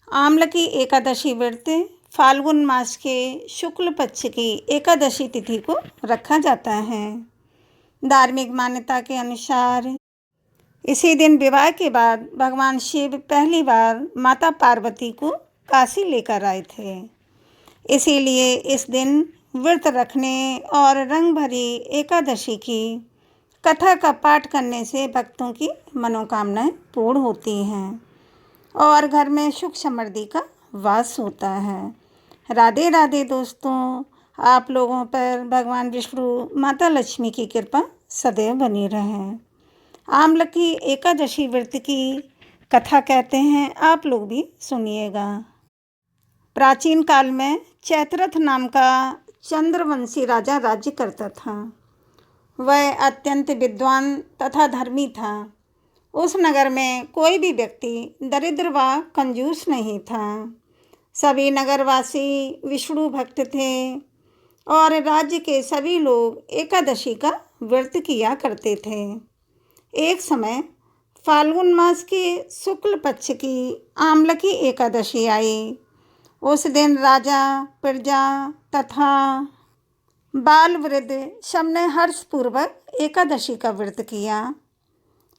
आम्ल की एकादशी व्रत फाल्गुन मास के शुक्ल पक्ष की एकादशी तिथि को रखा जाता है। धार्मिक मान्यता के अनुसार इसी दिन विवाह के बाद भगवान शिव पहली बार माता पार्वती को काशी लेकर आए थे। इसीलिए इस दिन व्रत रखने और रंग भरी एकादशी की कथा का पाठ करने से भक्तों की मनोकामनाएं पूर्ण होती हैं और घर में सुख समृद्धि का वास होता है। राधे राधे दोस्तों, आप लोगों पर भगवान विष्णु माता लक्ष्मी की कृपा सदैव बनी रहे। आम्ल की एकादशी व्रत की कथा कहते हैं, आप लोग भी सुनिएगा। प्राचीन काल में चैत्ररथ नाम का चंद्रवंशी राजा राज्य करता था। वह अत्यंत विद्वान तथा धर्मी था। उस नगर में कोई भी व्यक्ति दरिद्र व कंजूस नहीं था। सभी नगरवासी विष्णु भक्त थे और राज्य के सभी लोग एकादशी का व्रत किया करते थे। एक समय फाल्गुन मास के शुक्ल पक्ष की आम्ल की एकादशी आई। उस दिन राजा, प्रजा तथा बाल वृद्ध सबने हर्षपूर्वक एकादशी का व्रत किया।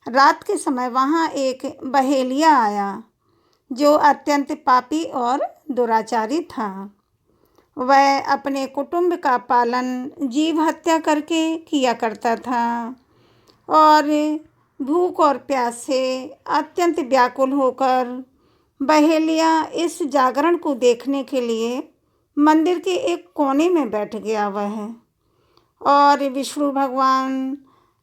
रात के समय वहाँ एक बहेलिया आया जो अत्यंत पापी और दुराचारी था। वह अपने कुटुंब का पालन जीव हत्या करके किया करता था और भूख और प्यास से अत्यंत व्याकुल होकर बहेलिया इस जागरण को देखने के लिए मंदिर के एक कोने में बैठ गया वह और विष्णु भगवान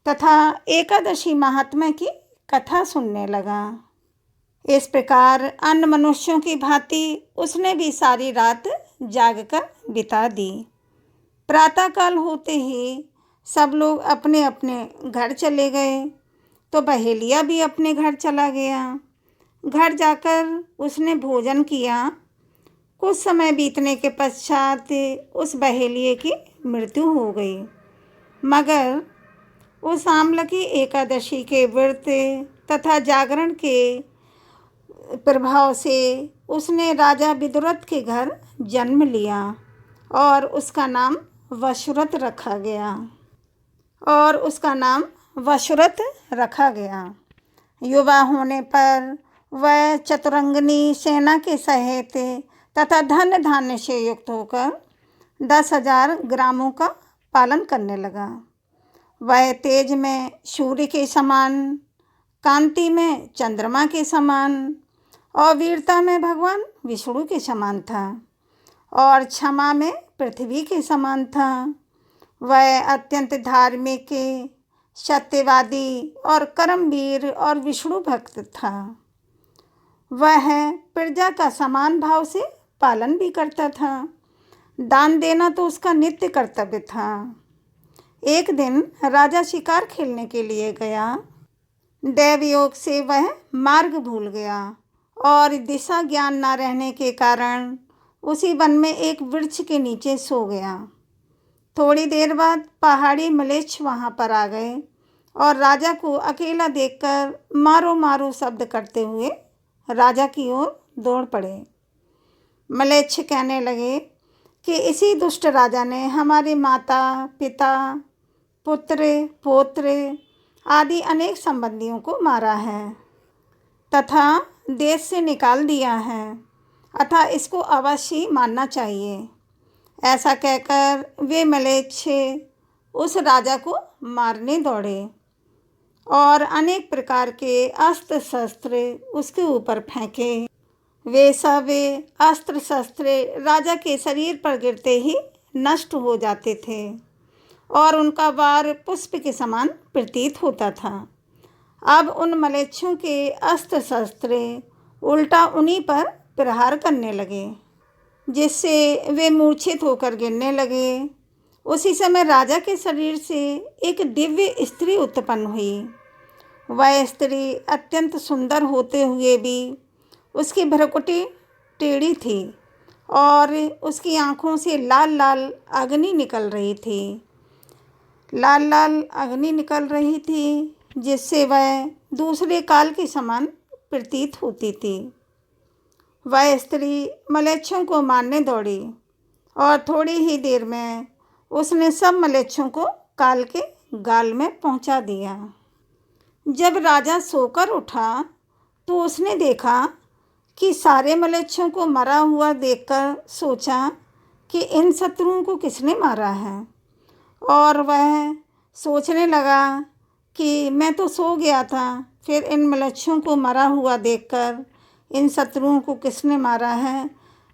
तथा एकादशी महात्म्य की कथा सुनने लगा। इस प्रकार अन्य मनुष्यों की भांति उसने भी सारी रात जागकर बिता दी। प्रातःकाल होते ही सब लोग अपने अपने घर चले गए तो बहेलिया भी अपने घर चला गया। घर जाकर उसने भोजन किया। कुछ समय बीतने के पश्चात उस बहेलिये की मृत्यु हो गई। मगर उस आम्ल की एकादशी के व्रत तथा जागरण के प्रभाव से उसने राजा विदुरथ के घर जन्म लिया और उसका नाम वसुरथ रखा गया। युवा होने पर वह चतुरंगिनी सेना के सहित तथा धन धान्य से युक्त होकर 10,000 ग्रामों का पालन करने लगा। वह तेज में सूर्य के समान, कांति में चंद्रमा के समान और वीरता में भगवान विष्णु के समान था और क्षमा में पृथ्वी के समान था। वह अत्यंत धार्मिक, सत्यवादी और कर्मवीर और विष्णु भक्त था। वह प्रजा का समान भाव से पालन भी करता था। दान देना तो उसका नित्य कर्तव्य था। एक दिन राजा शिकार खेलने के लिए गया। दैव योग से वह मार्ग भूल गया और दिशा ज्ञान न रहने के कारण उसी वन में एक वृक्ष के नीचे सो गया। थोड़ी देर बाद पहाड़ी म्लेच्छ वहाँ पर आ गए और राजा को अकेला देखकर मारो मारो शब्द करते हुए राजा की ओर दौड़ पड़े। म्लेच्छ कहने लगे कि इसी दुष्ट राजा ने हमारे माता, पिता, पुत्र, पौत्र आदि अनेक संबंधियों को मारा है तथा देश से निकाल दिया है, अतः इसको अवश्य मारना चाहिए। ऐसा कहकर वे म्लेच्छ उस राजा को मारने दौड़े और अनेक प्रकार के अस्त्र शस्त्र उसके ऊपर फेंके। वे सब अस्त्र शस्त्र राजा के शरीर पर गिरते ही नष्ट हो जाते थे और उनका वार पुष्प के समान प्रतीत होता था। अब उन म्लेच्छों के अस्त्र शस्त्र उल्टा उन्हीं पर प्रहार करने लगे, जिससे वे मूर्छित होकर गिरने लगे। उसी समय राजा के शरीर से एक दिव्य स्त्री उत्पन्न हुई। वह स्त्री अत्यंत सुंदर होते हुए भी उसकी भ्रुकुटी टेढ़ी थी और उसकी आँखों से लाल लाल अग्नि निकल रही थी जिससे वह दूसरे काल के समान प्रतीत होती थी। वह स्त्री मलेच्छों को मारने दौड़ी और थोड़ी ही देर में उसने सब मलेच्छों को काल के गाल में पहुंचा दिया। जब राजा सोकर उठा तो उसने देखा कि सारे मलेच्छों को मरा हुआ देखकर सोचा कि इन शत्रुओं को किसने मारा है, और वह सोचने लगा कि मैं तो सो गया था, फिर इन मलेच्छों को मरा हुआ देखकर इन शत्रुओं को किसने मारा है,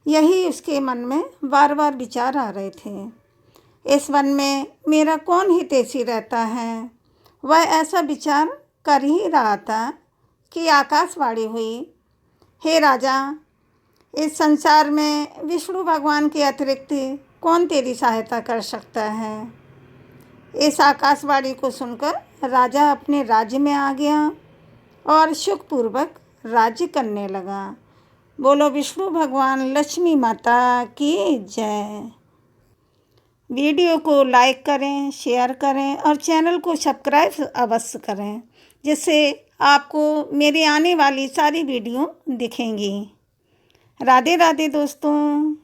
यही उसके मन में बार बार विचार आ रहे थे। इस वन में मेरा कौन हितैषी रहता है, वह ऐसा विचार कर ही रहा था कि आकाशवाणी हुई, हे राजा, इस संसार में विष्णु भगवान के अतिरिक्त कौन तेरी सहायता कर सकता है। इस आकाशवाणी को सुनकर राजा अपने राज्य में आ गया और सुखपूर्वक राज्य करने लगा। बोलो विष्णु भगवान लक्ष्मी माता की जय। वीडियो को लाइक करें, शेयर करें और चैनल को सब्सक्राइब अवश्य करें, जिससे आपको मेरी आने वाली सारी वीडियो दिखेंगी। राधे राधे दोस्तों।